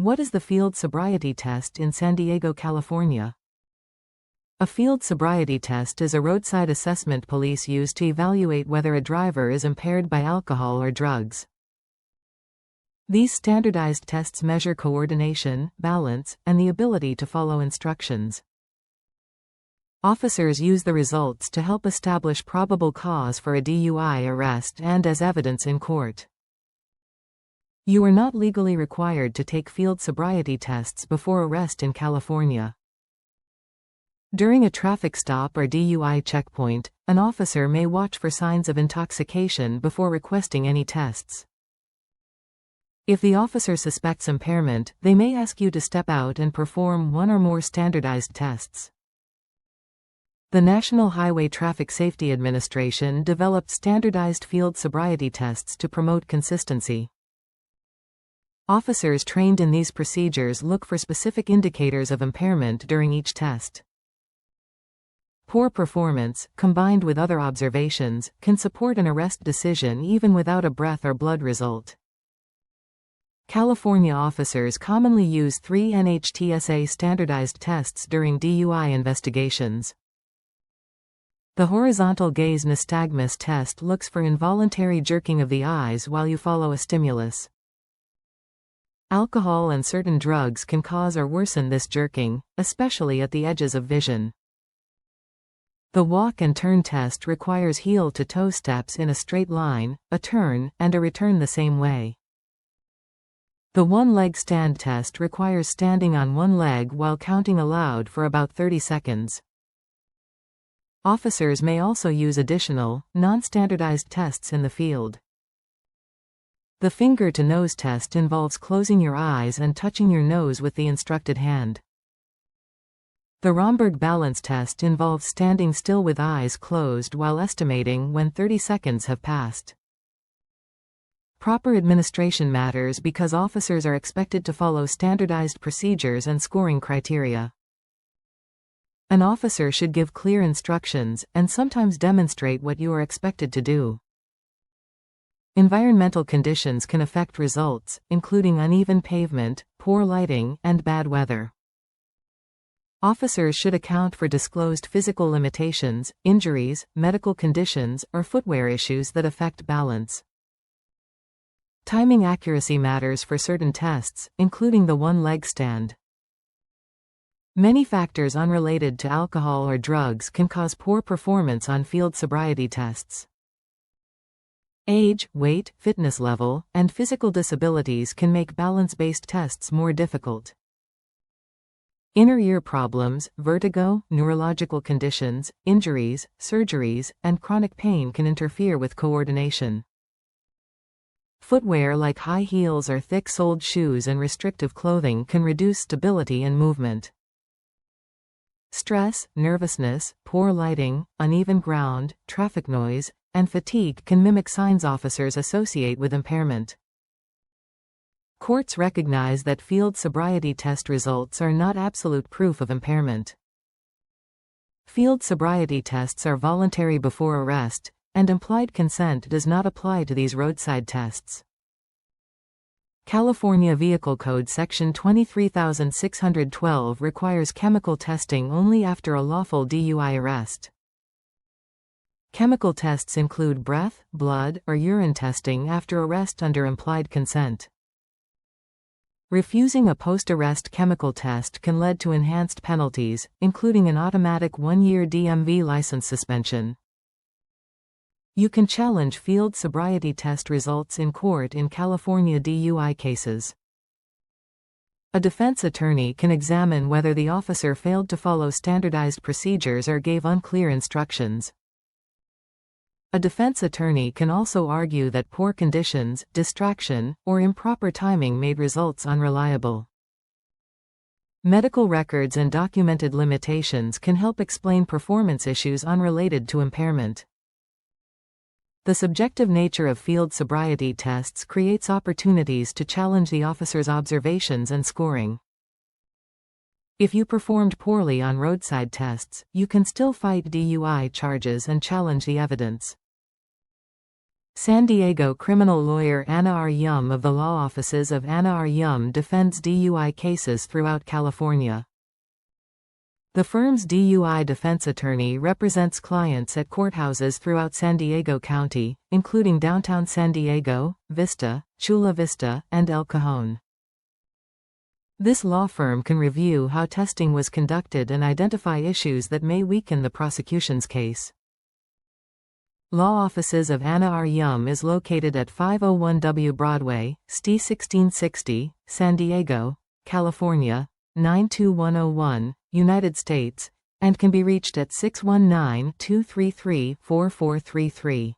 What is the field sobriety test in San Diego, California? A field sobriety test is a roadside assessment police use to evaluate whether a driver is impaired by alcohol or drugs. These standardized tests measure coordination, balance, and the ability to follow instructions. Officers use the results to help establish probable cause for a DUI arrest and as evidence in court. You are not legally required to take field sobriety tests before arrest in California. During a traffic stop or DUI checkpoint, an officer may watch for signs of intoxication before requesting any tests. If the officer suspects impairment, they may ask you to step out and perform one or more standardized tests. The National Highway Traffic Safety Administration developed standardized field sobriety tests to promote consistency. Officers trained in these procedures look for specific indicators of impairment during each test. Poor performance, combined with other observations, can support an arrest decision even without a breath or blood result. California officers commonly use 3 NHTSA standardized tests during DUI investigations. The horizontal gaze nystagmus test looks for involuntary jerking of the eyes while you follow a stimulus. Alcohol and certain drugs can cause or worsen this jerking, especially at the edges of vision. The walk and turn test requires heel-to-toe steps in a straight line, a turn, and a return the same way. The one-leg stand test requires standing on one leg while counting aloud for about 30 seconds. Officers may also use additional, non-standardized tests in the field. The finger-to-nose test involves closing your eyes and touching your nose with the instructed hand. The Romberg balance test involves standing still with eyes closed while estimating when 30 seconds have passed. Proper administration matters because officers are expected to follow standardized procedures and scoring criteria. An officer should give clear instructions, and sometimes demonstrate what you are expected to do. Environmental conditions can affect results, including uneven pavement, poor lighting, and bad weather. Officers should account for disclosed physical limitations, injuries, medical conditions, or footwear issues that affect balance. Timing accuracy matters for certain tests, including the one-leg stand. Many factors unrelated to alcohol or drugs can cause poor performance on field sobriety tests. Age, weight, fitness level, and physical disabilities can make balance-based tests more difficult. Inner ear problems, vertigo, neurological conditions, injuries, surgeries, and chronic pain can interfere with coordination. Footwear like high heels or thick-soled shoes and restrictive clothing can reduce stability and movement. Stress, nervousness, poor lighting, uneven ground, traffic noise, and fatigue can mimic signs officers associate with impairment. Courts recognize that field sobriety test results are not absolute proof of impairment. Field sobriety tests are voluntary before arrest, and implied consent does not apply to these roadside tests. California Vehicle Code Section 23612 requires chemical testing only after a lawful DUI arrest. Chemical tests include breath, blood, or urine testing after arrest under implied consent. Refusing a post-arrest chemical test can lead to enhanced penalties, including an automatic 1-year DMV license suspension. You can challenge field sobriety test results in court in California DUI cases. A defense attorney can examine whether the officer failed to follow standardized procedures or gave unclear instructions. A defense attorney can also argue that poor conditions, distraction, or improper timing made results unreliable. Medical records and documented limitations can help explain performance issues unrelated to impairment. The subjective nature of field sobriety tests creates opportunities to challenge the officer's observations and scoring. If you performed poorly on roadside tests, you can still fight DUI charges and challenge the evidence. San Diego criminal lawyer Anna R. Yum of the law offices of Anna R. Yum defends DUI cases throughout California. The firm's DUI defense attorney represents clients at courthouses throughout San Diego County, including downtown San Diego, Vista, Chula Vista, and El Cajon. This law firm can review how testing was conducted and identify issues that may weaken the prosecution's case. Law offices of Anna R. Yum is located at 501 W Broadway, ST 1660, San Diego, California, 92101, United States, and can be reached at 619-233-4433.